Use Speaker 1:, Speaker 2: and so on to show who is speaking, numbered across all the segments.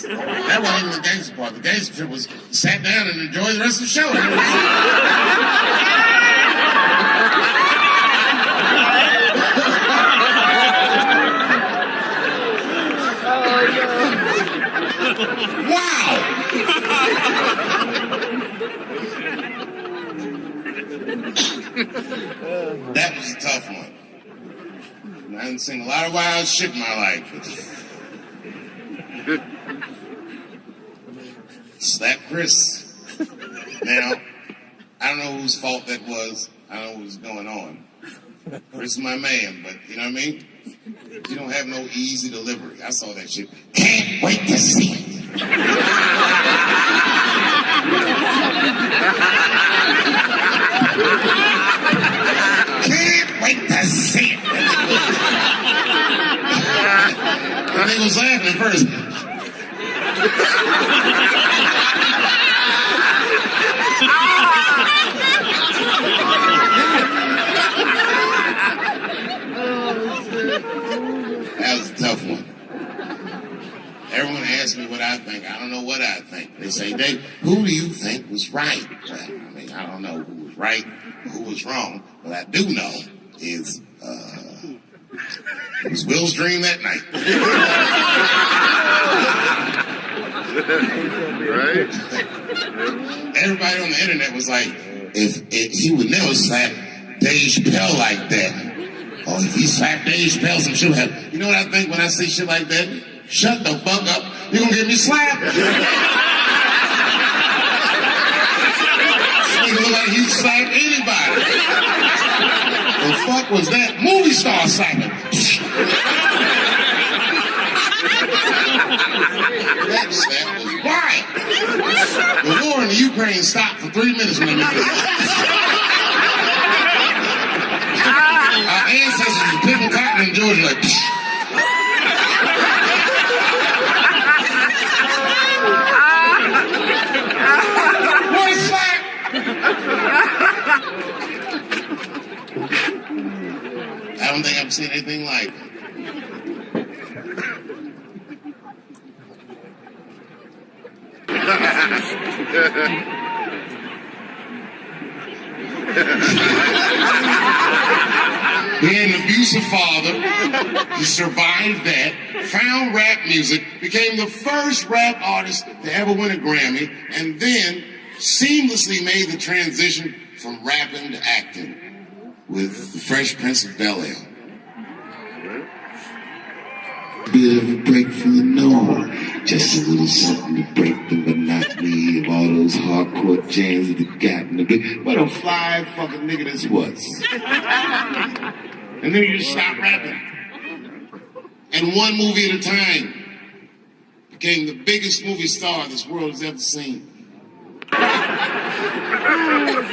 Speaker 1: That wasn't even the gangster part. The gangster trip was sat down and enjoyed the rest of the show. Wow! That was a tough one. I done seen a lot of wild shit in my life. Slap Chris. Now, I don't know whose fault that was. I don't know what was going on. Chris is my man, but you know what I mean? You don't have no easy delivery. I saw that shit. Can't wait to see it. Can't wait to see it. And they was laughing at first. That was a tough one. Everyone asks me what I think. I don't know what I think. They say, Dave, who do you think was right? Well, I mean, I don't know who was right or who was wrong. What I do know is it was Will's dream that night.
Speaker 2: Right?
Speaker 1: Everybody on the internet was like, if he would never slap Dave Chappelle like that. Or if he slapped Dave Chappelle, some shit would happen. You know what I think when I see shit like that? Shut the fuck up. You're gonna get me slapped. This nigga look like he slapped anybody. The fuck was that? Movie star slapping. That slap was wild. The war in the Ukraine stopped for 3 minutes when they made it. Our ancestors were picking cotton in Georgia like, what a slap! I don't think I've seen anything like it. He had an abusive father. He survived that, found rap music, became the first rap artist to ever win a Grammy, and then seamlessly made the transition from rapping to acting with The Fresh Prince of Bel-Air. Bit of a break from the norm, just a little something to break the monotony of all those hardcore jams that you got in the big. What a fly fucking nigga this was. And then you just stop rapping. And one movie at a time became the biggest movie star this world has ever seen.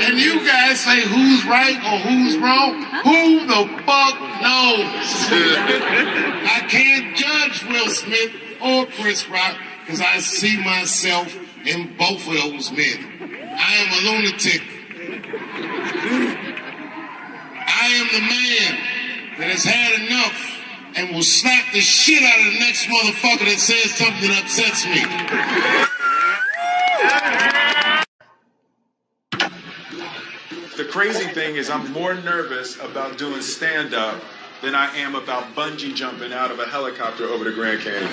Speaker 1: And you guys say who's right or who's wrong? Who the fuck knows? I can't judge Will Smith or Chris Rock because I see myself in both of those men. I am a lunatic. I am the man that has had enough and will slap the shit out of the next motherfucker that says something that upsets me.
Speaker 3: The crazy thing is I'm more nervous about doing stand-up than I am about bungee jumping out of a helicopter over the Grand Canyon.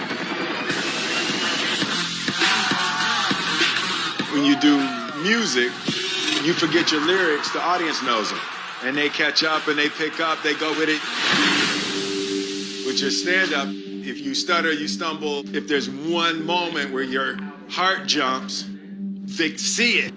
Speaker 3: When you do music, you forget your lyrics, the audience knows them. And they catch up and they pick up, they go with it. With your stand-up, if you stutter, you stumble, if there's one moment where your heart jumps, they see it.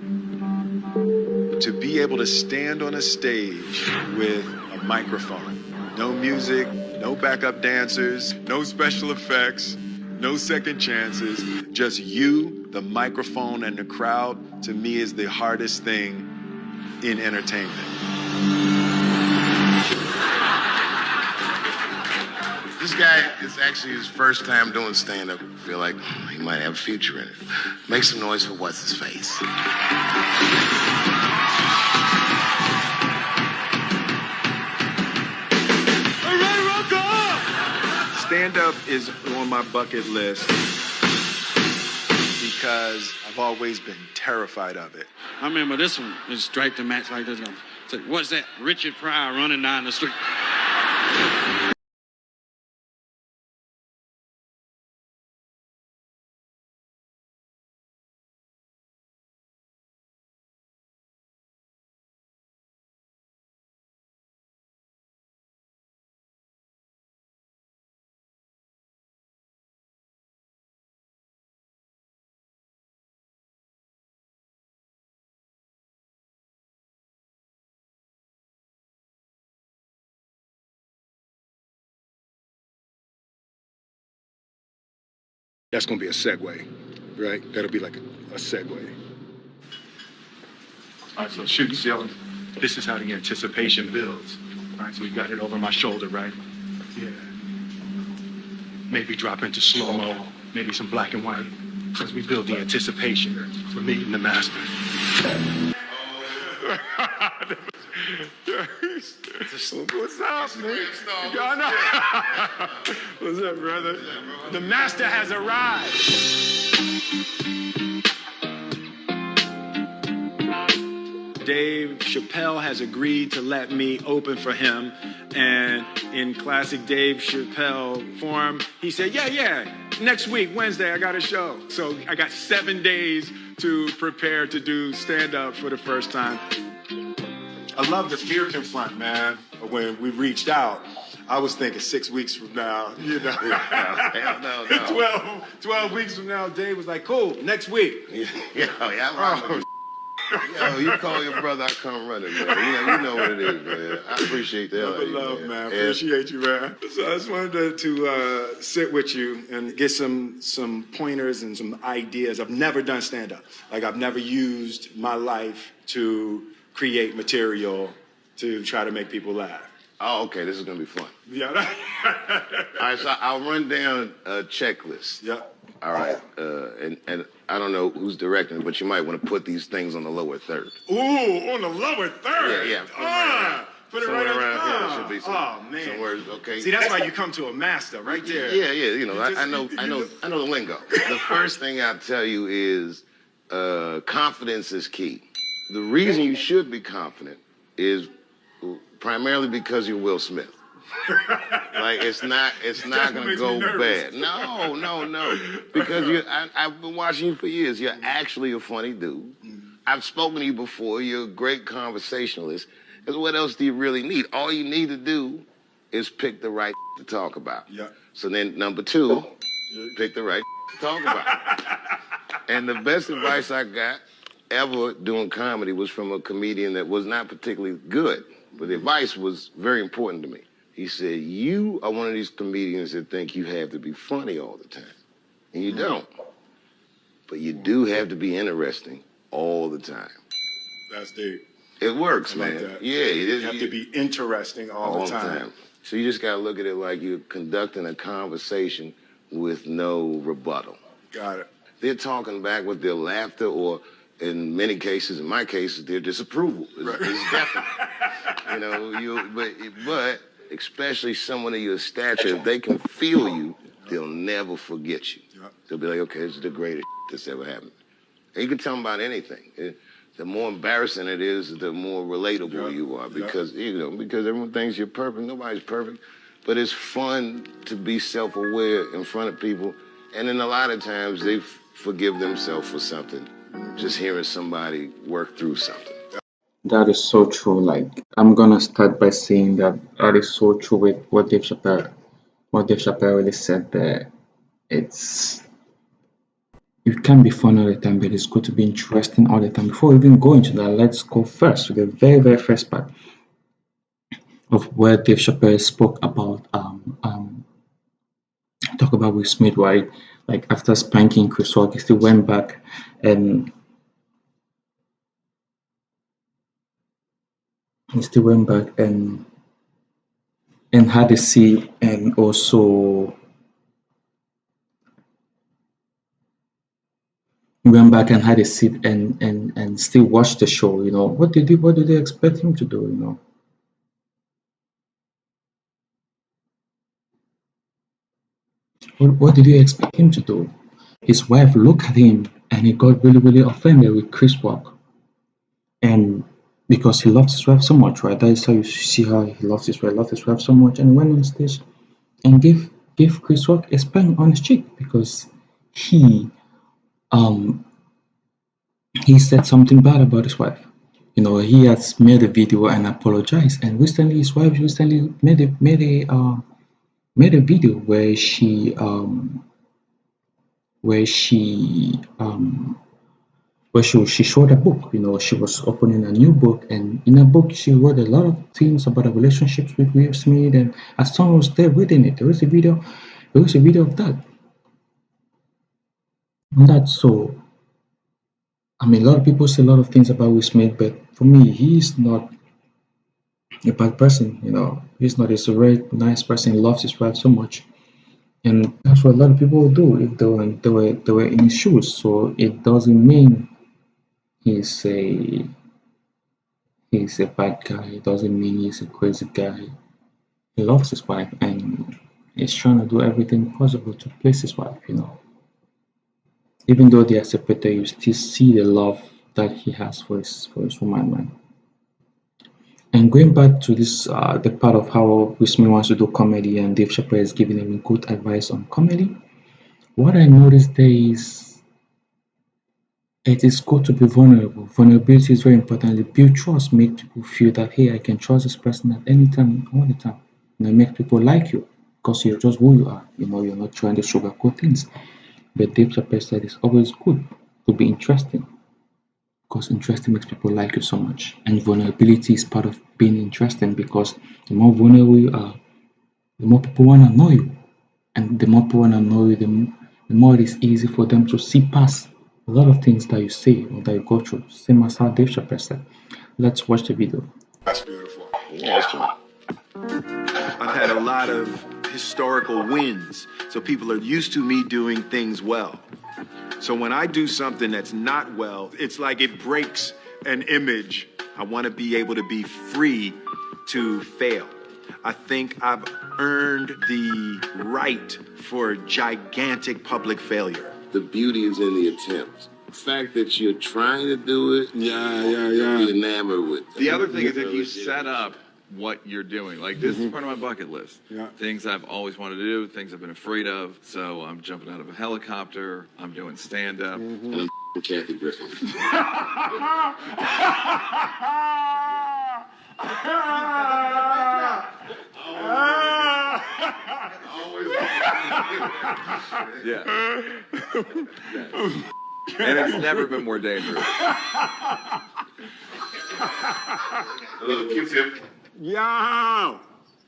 Speaker 3: To be able to stand on a stage with a microphone, no music, no backup dancers, no special effects, no second chances, just you, the microphone, and the crowd, to me is the hardest thing in entertainment.
Speaker 1: This guy is actually his first time doing stand-up. I feel like he might have a future in it. Make some noise for what's-his-face.
Speaker 3: Stand-up is on my bucket list. because I've always been terrified of it.
Speaker 2: I remember this one is straight to match like this. Say, what's that? Richard Pryor running down the street.
Speaker 3: That's going to be a segue, right? That'll be like a segue. All right, so shoot, Dylan. This is how the anticipation builds. All right, so we got it over my shoulder, right? Yeah. Maybe drop into slow-mo, maybe some black and white, as we build the anticipation for meeting the master. What's up, man? What's up, brother? The master has arrived. Dave Chappelle has agreed to let me open for him, and in classic Dave Chappelle form, he said, yeah, next week, Wednesday, I got a show. So I got 7 days to prepare to do stand-up for the first time. I love the fear confront, man. When we reached out, I was thinking 6 weeks from now, you know. No. 12 weeks from now, Dave was like, cool, next week.
Speaker 4: Yo, you call your brother, I come running, man. You know what it is, man. I appreciate that.
Speaker 3: Love, man. Appreciate you, man. So I just wanted to sit with you and get some pointers and some ideas. I've never done stand-up. Like, I've never used my life to create material to try to make people laugh.
Speaker 4: Oh, okay, this is going to be fun.
Speaker 3: Yeah.
Speaker 4: All right, so I'll run down a checklist.
Speaker 3: Yeah.
Speaker 4: All right, and I don't know who's directing it, but you might want to put these things on the lower third.
Speaker 3: Ooh, on the lower third?
Speaker 4: Yeah.
Speaker 3: Put it
Speaker 4: somewhere
Speaker 3: right
Speaker 4: around here. There should be
Speaker 3: man.
Speaker 4: somewhere, okay.
Speaker 3: See, that's why you come to a master, right there.
Speaker 4: Yeah. You know, I know the lingo. The first thing I'll tell you is confidence is key. The reason you should be confident is primarily because you're Will Smith. Like it's not gonna go bad. No. Because I've been watching you for years. You're actually a funny dude. I've spoken to you before. You're a great conversationalist. Because what else do you really need? All you need to do is pick the right to talk about.
Speaker 3: Yeah.
Speaker 4: So then number 2, pick the right to talk about. And the best advice I got ever doing comedy was from a comedian that was not particularly good, but the advice was very important to me. He said, you are one of these comedians that think you have to be funny all the time. And you don't. But you do have to be interesting all the time.
Speaker 3: That's deep.
Speaker 4: It works, man.
Speaker 3: That.
Speaker 4: Yeah, it is.
Speaker 3: You have to be interesting all the time.
Speaker 4: So you just got to look at it like you're conducting a conversation with no rebuttal.
Speaker 3: Got it.
Speaker 4: They're talking back with their laughter or, in many cases, in my case, their disapproval. It's definite. But especially someone of your stature, if they can feel you, they'll never forget you. They'll be like, okay, this is the greatest that's ever happened. And you can tell them about anything. The more embarrassing it is, the more relatable you are because everyone thinks you're perfect. Nobody's perfect. But it's fun to be self-aware in front of people. And then a lot of times they forgive themselves for something. Just hearing somebody work through something.
Speaker 5: That is so true. Like, I'm gonna start by saying that is so true with what Dave Chappelle really said there. You can't be fun all the time, but it's good to be interesting all the time. Before we even go into that, let's go first to the very, very first part of where Dave Chappelle spoke about talk about Will Smith, right? Like after spanking Chris Rock, he still went back and had a seat and also went back and had a seat and still watched the show. You know, what did they expect him to do? You know, what did you expect him to do? His wife looked at him and he got really, really offended with Chris Rock, and because he loves his wife so much, right? That is how you see how he loves his wife so much, and he went on stage and gave Chris Rock a spank on his cheek because he um he said something bad about his wife. He has made a video and apologized, and recently his wife recently made a video where she showed a book. She was opening a new book, and in a book she wrote a lot of things about the relationships with Will Smith, and as someone was there reading it, there was a video of that. So I mean, a lot of people say a lot of things about Will Smith, but for me, he's not a bad person. He's not. He's a very nice person. He loves his wife so much, and that's what a lot of people would do if they were in his shoes. So it doesn't mean he's a he's a bad guy. It doesn't mean he's a crazy guy. He loves his wife, and he's trying to do everything possible to please his wife. Even though they are separated, you still see the love that he has for his woman, man. And going back to this, the part of how Will Smith wants to do comedy and Dave Chappelle is giving him good advice on comedy. What I noticed there is it is good to be vulnerable. Vulnerability is very important. Build trust, make people feel that, hey, I can trust this person at any time, all the time. Make people like you because you're just who you are. You're not trying to sugarcoat things. But Dave Chappelle said it's always good to be interesting because interesting makes people like you so much. And vulnerability is part of being interesting because the more vulnerable you are, the more people want to know you. And the more people want to know you, the more it is easy for them to see past a lot of things that you say or that you go through. Same as how Dave Chappelle said. Let's watch the video.
Speaker 3: That's beautiful.
Speaker 4: Yeah, that's true.
Speaker 3: I've had a lot of historical wins, so people are used to me doing things well. So when I do something that's not well, it's like it breaks an image. I want to be able to be free to fail. I think I've earned the right for gigantic public failure.
Speaker 4: The beauty is in the attempt. The fact that you're trying to do it, you're enamored with it.
Speaker 6: The other thing is that you set up what you're doing. Like, this is part of my bucket list.
Speaker 3: Yeah.
Speaker 6: Things I've always wanted to do, things I've been afraid of. So I'm jumping out of a helicopter. I'm doing stand-up.
Speaker 4: And I'm Kathy Griffin.
Speaker 6: Yeah. And it's never been more dangerous.
Speaker 1: Hello, Q-tip.
Speaker 3: Yo!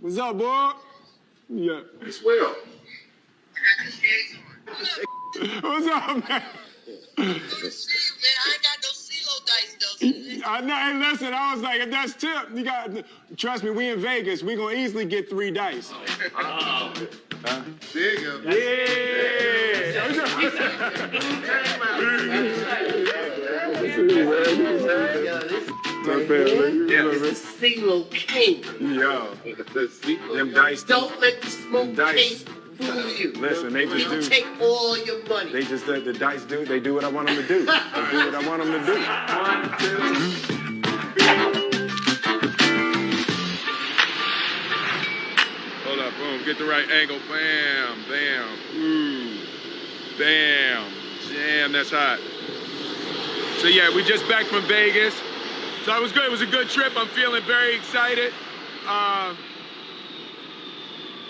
Speaker 3: What's up, boy? Yeah.
Speaker 1: It's Will.
Speaker 3: What's up, man?
Speaker 7: Man, I ain't got no CeeLo dice though.
Speaker 3: I know. Hey, listen, I was like, if that's tip, you got. Trust me, we in Vegas. We gonna easily get 3 dice.
Speaker 1: There you go.
Speaker 7: It's a CeeLo king.
Speaker 3: Yo, them dice.
Speaker 7: Don't let the smoke
Speaker 3: Dice.
Speaker 7: taste fool you.
Speaker 3: Listen, they just
Speaker 7: He'll
Speaker 3: do.
Speaker 7: take all your money.
Speaker 3: They just the dice do. They do what I want them to do. They do what I want them to do.
Speaker 8: Hold up, boom, get the right angle, bam, bam, ooh, bam, damn, that's hot. So yeah, we just back from Vegas. So it was good, it was a good trip, I'm feeling very excited. All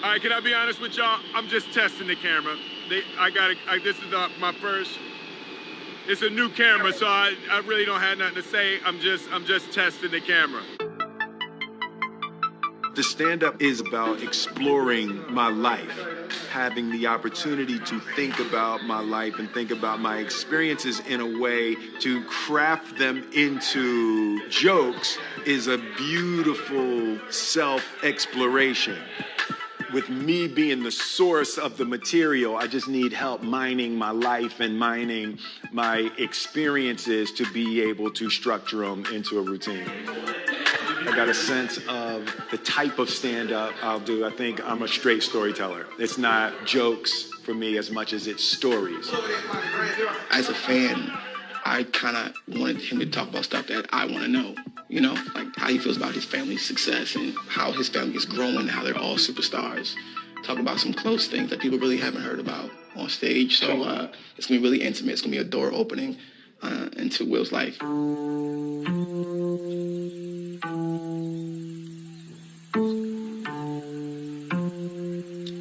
Speaker 8: right, can I be honest with y'all? I'm just testing the camera. This is my first, it's a new camera, so I really don't have nothing to say. I'm just testing the camera.
Speaker 3: The stand-up is about exploring my life, having the opportunity to think about my life and think about my experiences in a way to craft them into jokes is a beautiful self-exploration. With me being the source of the material, I just need help mining my life and mining my experiences to be able to structure them into a routine. I got a sense of the type of stand-up I'll do. I think I'm a straight storyteller. It's not jokes for me as much as it's stories.
Speaker 9: As a fan, I kind of wanted him to talk about stuff that I want to know, you know, like how he feels about his family's success and how his family is growing and how they're all superstars. Talk about some close things that people really haven't heard about on stage. So it's going to be really intimate. It's going to be a door opening into Will's life.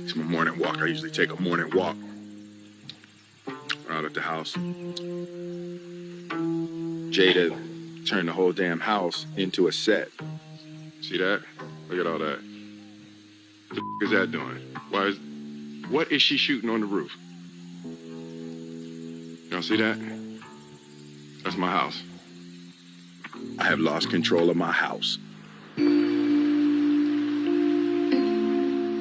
Speaker 8: It's my morning walk. I usually take a morning walk out at the house. Jada turned the whole damn house into a set. See that? Look at all that. What the f- is that doing? What is she shooting on the roof? Y'all see that? That's my house. I have lost control of my house.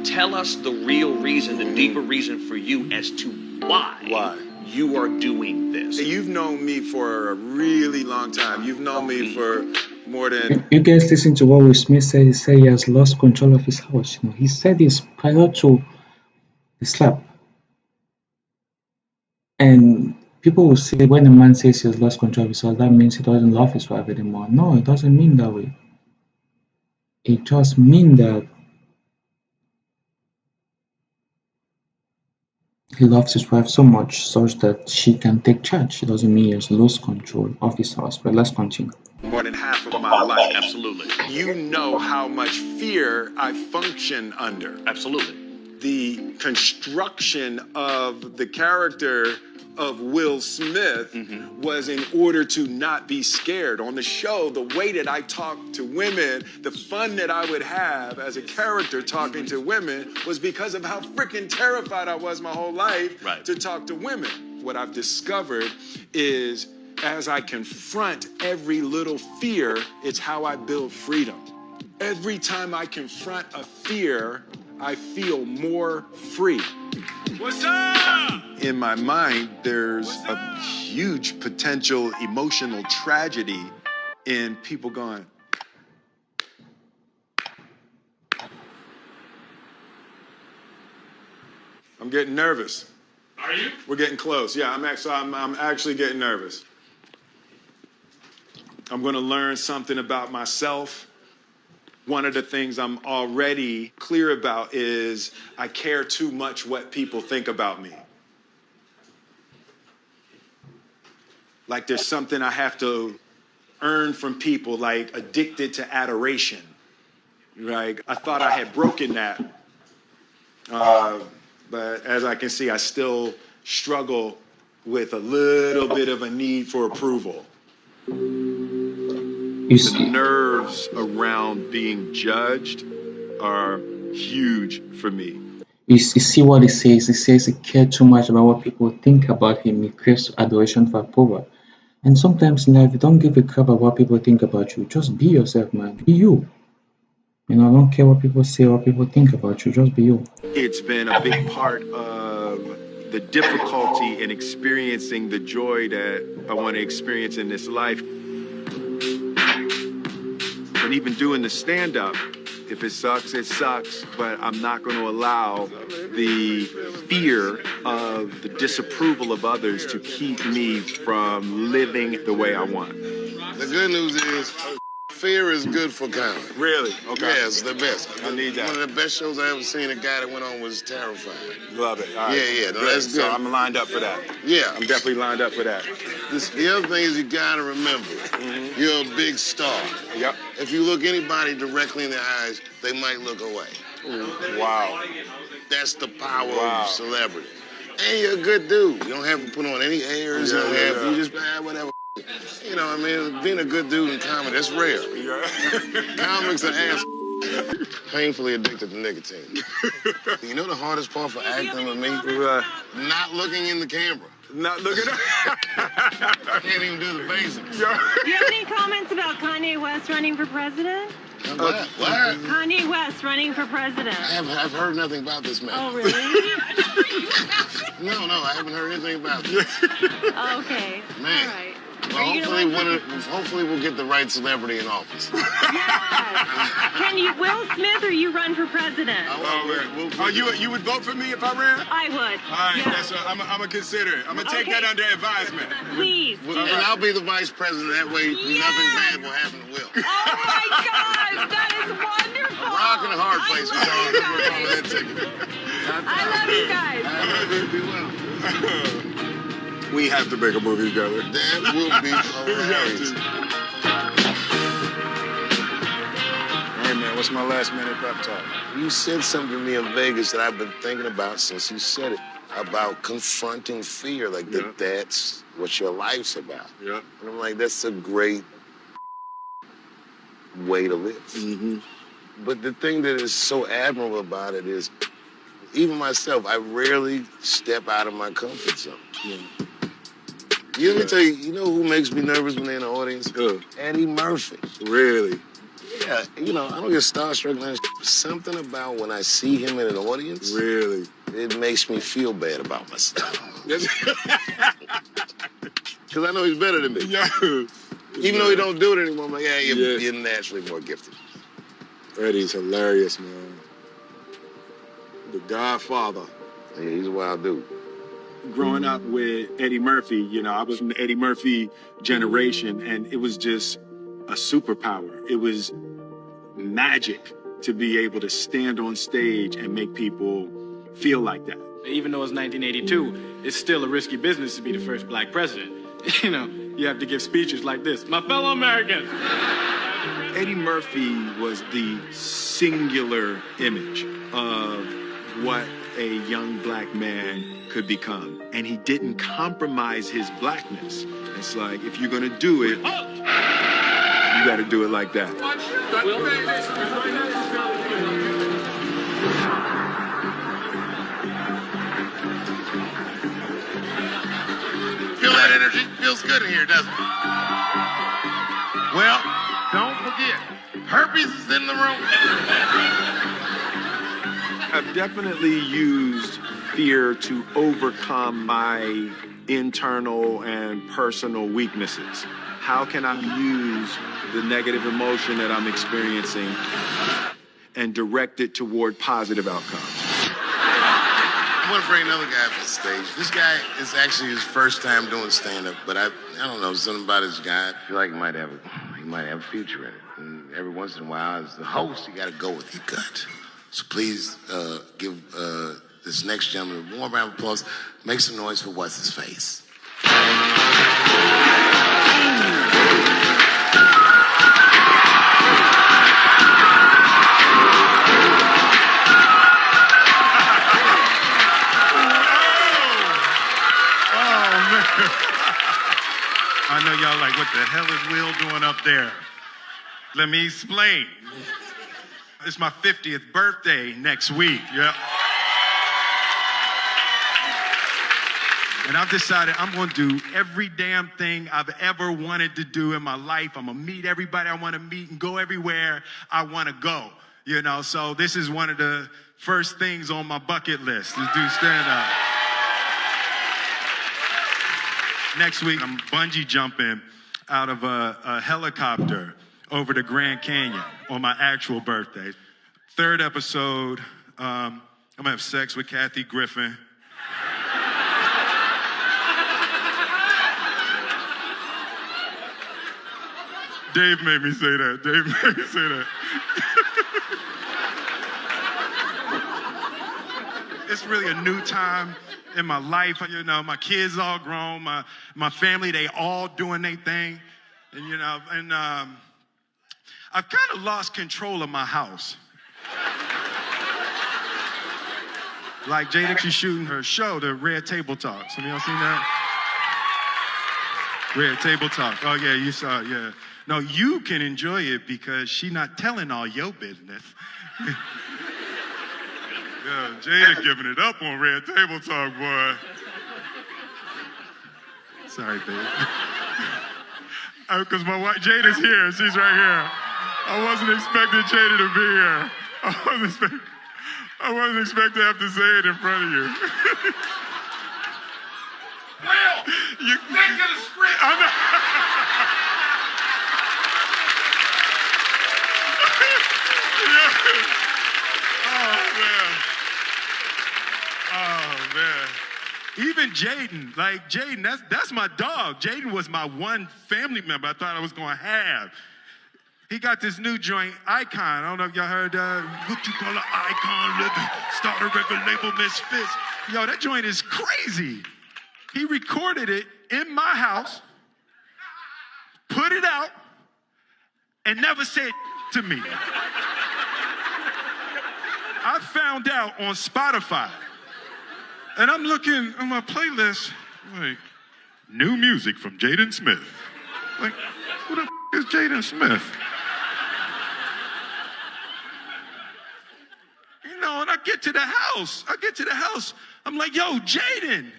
Speaker 10: Tell us the real reason, the deeper reason for you as to why you are doing this.
Speaker 3: You've known me for a really long time. You've known me for more than...
Speaker 5: You guys listen to what Will Smith said. He said he has lost control of his house. You know, he said this prior to the slap. And people will say when a man says he has lost control of his house, that means he doesn't love his wife anymore. No, it doesn't mean that way. It just means that he loves his wife so much such that she can take charge. It doesn't mean he has lost control of his house. But let's continue.
Speaker 3: More than half of my life.
Speaker 10: Absolutely.
Speaker 3: You know how much fear I function under.
Speaker 10: Absolutely.
Speaker 3: The construction of the character of Will Smith was in order to not be scared. On the show, the way that I talked to women, the fun that I would have as a character talking to women was because of how freaking terrified I was my whole life to talk to women. What I've discovered is as I confront every little fear, it's how I build freedom. Every time I confront a fear, I feel more free.
Speaker 8: What's up?
Speaker 3: In my mind, there's a huge potential emotional tragedy in people going, I'm getting nervous.
Speaker 8: Are you?
Speaker 3: We're getting close. Yeah, I'm actually getting nervous. I'm going to learn something about myself. One of the things I'm already clear about is I care too much what people think about me. Like there's something I have to earn from people, like addicted to adoration. Like I thought I had broken that. But as I can see, I still struggle with a little bit of a need for approval.
Speaker 8: The nerves around being judged are huge for me.
Speaker 5: You see what he says? He says he cares too much about what people think about him. He craves adoration for approval. And sometimes in life, you don't give a crap about what people think about you. Just be yourself, man. Be you. You know, don't care what people say or what people think about you. Just be you.
Speaker 8: It's been a big part of the difficulty in experiencing the joy that I want to experience in this life. And even doing the stand-up, if it sucks, it sucks, but I'm not going to allow the fear of the disapproval of others to keep me from living the way I want.
Speaker 4: The good news is fear is good for comedy.
Speaker 3: Really? Okay.
Speaker 4: Yeah, it's the best.
Speaker 3: I need that.
Speaker 4: One of the best shows I ever seen, a guy that went on was Terrified.
Speaker 3: Love it. All right.
Speaker 4: Yeah, no, that's good.
Speaker 3: So I'm lined up for that.
Speaker 4: Yeah.
Speaker 3: I'm definitely lined up for that.
Speaker 4: The other thing is you gotta remember, you're a big star.
Speaker 3: Yep.
Speaker 4: If you look anybody directly in the eyes, they might look away.
Speaker 3: Wow.
Speaker 4: That's the power of celebrity. And you're a good dude. You don't have to put on any airs. You just, whatever. You know what I mean? Being a good dude in comedy, that's rare. Comics are ass. Painfully addicted to nicotine. You know the hardest part for acting with me? Not looking in the camera.
Speaker 3: Not looking at
Speaker 4: I can't even do the basics.
Speaker 11: Do you have any comments about Kanye West running for president?
Speaker 4: What?
Speaker 11: Kanye West running for president.
Speaker 4: I've heard nothing about this man.
Speaker 11: Oh, really?
Speaker 4: No, I haven't heard anything about this.
Speaker 11: Okay.
Speaker 4: Man.
Speaker 11: All right.
Speaker 4: Hopefully we'll get the right celebrity in office.
Speaker 11: Yes. Can you, Will Smith, or you run for president?
Speaker 8: You would vote for me if I ran?
Speaker 11: I would.
Speaker 8: All right,
Speaker 11: Yes.
Speaker 8: I'm gonna consider it. I'm gonna take that under advisement.
Speaker 11: Please.
Speaker 4: And I'll be the vice president. That way, nothing bad will happen to Will.
Speaker 11: Oh my God, that is wonderful.
Speaker 4: A rock and a hard place.
Speaker 11: I love you guys.
Speaker 8: We have to make a movie together.
Speaker 4: That will be hilarious.
Speaker 3: Hey, man, what's my last minute pep talk?
Speaker 4: You said something to me in Vegas that I've been thinking about since you said it, about confronting fear, like that's what your life's about.
Speaker 3: Yeah.
Speaker 4: And I'm like, that's a great way to live.
Speaker 3: Mm-hmm.
Speaker 4: But the thing that is so admirable about it is, even myself, I rarely step out of my comfort zone.
Speaker 3: Yeah.
Speaker 4: Let me tell you, you know who makes me nervous when they're in the audience?
Speaker 3: Who?
Speaker 4: Eddie Murphy.
Speaker 3: Really?
Speaker 4: Yeah, I don't get starstruck and something about when I see him in an audience.
Speaker 3: Really?
Speaker 4: It makes me feel bad about myself. Because I know he's better than me.
Speaker 3: Yeah.
Speaker 4: Even though he don't do it anymore, I'm like, you're naturally more gifted.
Speaker 3: Eddie's hilarious, man. The Godfather.
Speaker 4: Yeah, he's a wild dude.
Speaker 3: Growing up with Eddie Murphy, I was from the Eddie Murphy generation, and it was just a superpower. It was magic to be able to stand on stage and make people feel like that.
Speaker 12: Even though it's 1982, it's still a risky business to be the first black president. You have to give speeches like this. My fellow Americans.
Speaker 3: Eddie Murphy was the singular image of what a young black man could become. And he didn't compromise his blackness. It's like, if you're gonna do it, you gotta do it like that.
Speaker 1: Feel that energy? Feels good in here, doesn't it? Well, don't forget, herpes is in the room.
Speaker 3: I've definitely used fear to overcome my internal and personal weaknesses. How can I use the negative emotion that I'm experiencing and direct it toward positive outcomes?
Speaker 4: I want to bring another guy up to the stage. This guy is actually his first time doing stand-up, but I don't know, something about this guy. I feel like he might have a future in it. And every once in a while, as the host, you got to go with your gut. So please give this next gentleman a warm round of applause. Make some noise for What's His Face.
Speaker 1: I know y'all like, what the hell is Will doing up there? Let me explain. It's my 50th birthday next week, yeah. And I've decided I'm gonna do every damn thing I've ever wanted to do in my life. I'm gonna meet everybody I wanna meet and go everywhere I wanna go, So this is one of the first things on my bucket list, to do stand-up. Next week, I'm bungee jumping out of a helicopter over the Grand Canyon on my actual birthday. Third episode, I'm gonna have sex with Kathy Griffin. Dave made me say that. It's really a new time in my life. My kids all grown, my family, they all doing their thing. And I've kind of lost control of my house. Like Jada, she's shooting her show, the Red Table Talks. Have y'all seen that? Red Table Talk. Oh yeah, you saw it, yeah. No, you can enjoy it because she's not telling all your business. Yeah, Jada giving it up on Red Table Talk, boy. Sorry, babe. Because my wife, Jada's here. She's right here. I wasn't expecting Jada to be here. I wasn't expecting to have to say it in front of you.
Speaker 8: Will, you think of the script. even Jaden, like Jaden, that's my dog. Jaden was my one family member I thought I was gonna have. He got this new joint, Icon. I don't know if y'all heard what you call an icon living, start a record label, Misfits. Yo, that joint is crazy. He recorded it in my house, put it out, and never said to me. I found out on Spotify. And I'm looking on my playlist, like, new music from Jaden Smith. Like, who the is Jaden Smith? You know, and I get to the house. I'm like, yo, Jaden,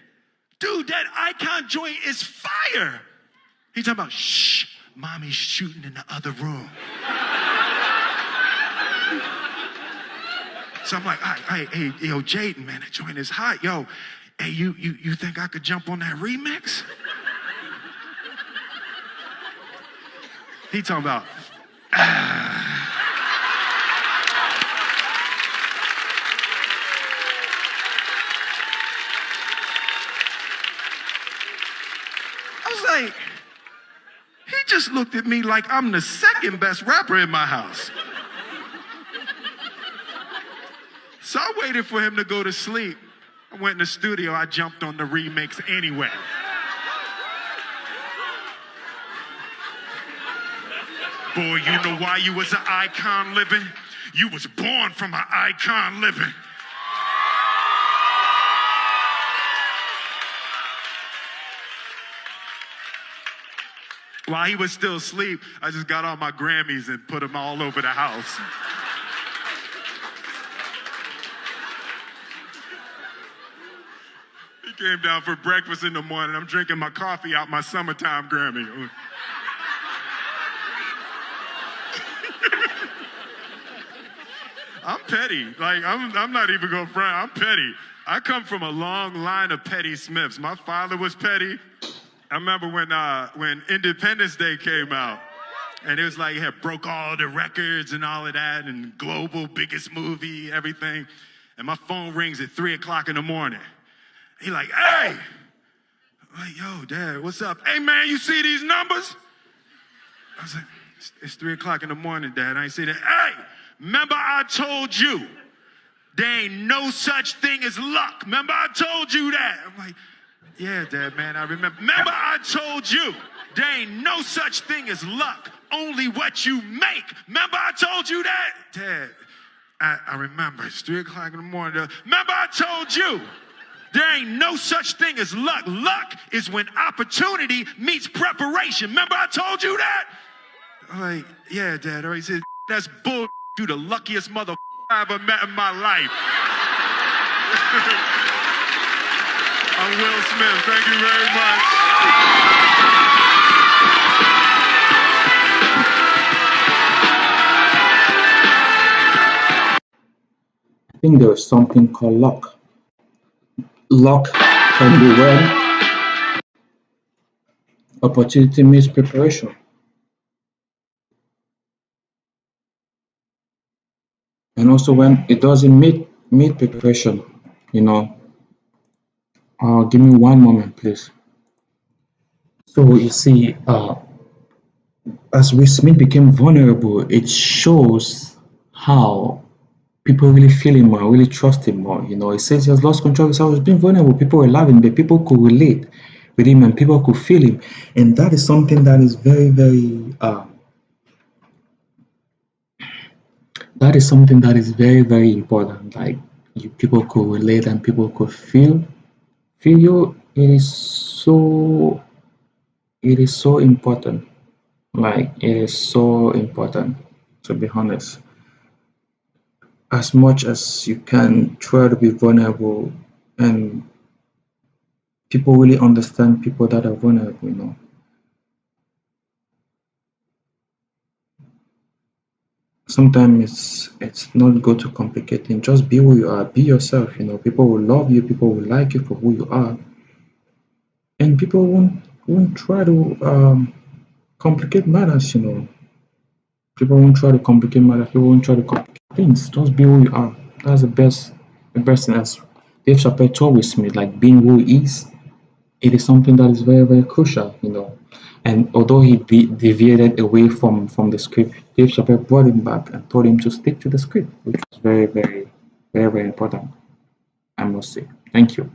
Speaker 8: dude, that Icon joint is fire. He's talking about, shh, mommy's shooting in the other room. So I'm like, hey, yo, Jaden, man, that joint is hot. Yo, hey, you think I could jump on that remix? He talking about, I was like, he just looked at me like I'm the second best rapper in my house. So I waited for him to go to sleep. I went in the studio, I jumped on the remix anyway. Boy, you know why you was an icon living? You was born from an icon living. While he was still asleep, I just got all my Grammys and put them all over the house. He came down for breakfast in the morning. I'm drinking my coffee out my summertime Grammy. I'm petty. Like, I'm not even going to front. I'm petty. I come from a long line of petty Smiths. My father was petty. I remember when Independence Day came out, and it was like it had broke all the records and all of that, and global, biggest movie, everything. And my phone rings at 3 o'clock in the morning. He like, hey. I'm like, yo, Dad, what's up? Hey, man, you see these numbers? I was like, it's 3 o'clock in the morning, Dad. I ain't see that. Hey, remember I told you there ain't no such thing as luck. Remember I told you that? I'm like, yeah, Dad, man, I remember. Remember I told you there ain't no such thing as luck, only what you make. Remember I told you that? Dad, I remember. It's 3 o'clock in the morning. Remember I told you there ain't no such thing as luck. Luck is when opportunity meets preparation. Remember I told you that? I'm like, yeah, Dad. He said, that's bull. You the luckiest mother I ever met in my life. I'm Will Smith. Thank you very much.
Speaker 5: I think there is something called luck. Luck can be when opportunity meets preparation. And also when it doesn't meet preparation, you know. Give me one moment, please. So you see, as Will Smith became vulnerable, it shows how people really feel him more, really trust him more. You know, he says he has lost control of himself. He's been vulnerable. People were loving, but people could relate with him and people could feel him. And that is something that is very, very, very important. Like, people could relate and people could feel you. It is so important. Like, it is so important, to be honest. As much as you can try to be vulnerable, and people really understand people that are vulnerable, you know. Sometimes it's not good to complicate things. Just be who you are, be yourself, you know. People will love you, people will like you for who you are. And people won't try to complicate matters, you know. People won't try to complicate matters, people won't try to complicate things. Just be who you are. That's the best thing, as Dave Chappelle told Will Smith, like, being who he is. it is something that is very, very crucial, you know. And although he deviated away from the script, Dave Chappelle brought him back and told him to stick to the script, which was very, very, very, very important, I must say. Thank you.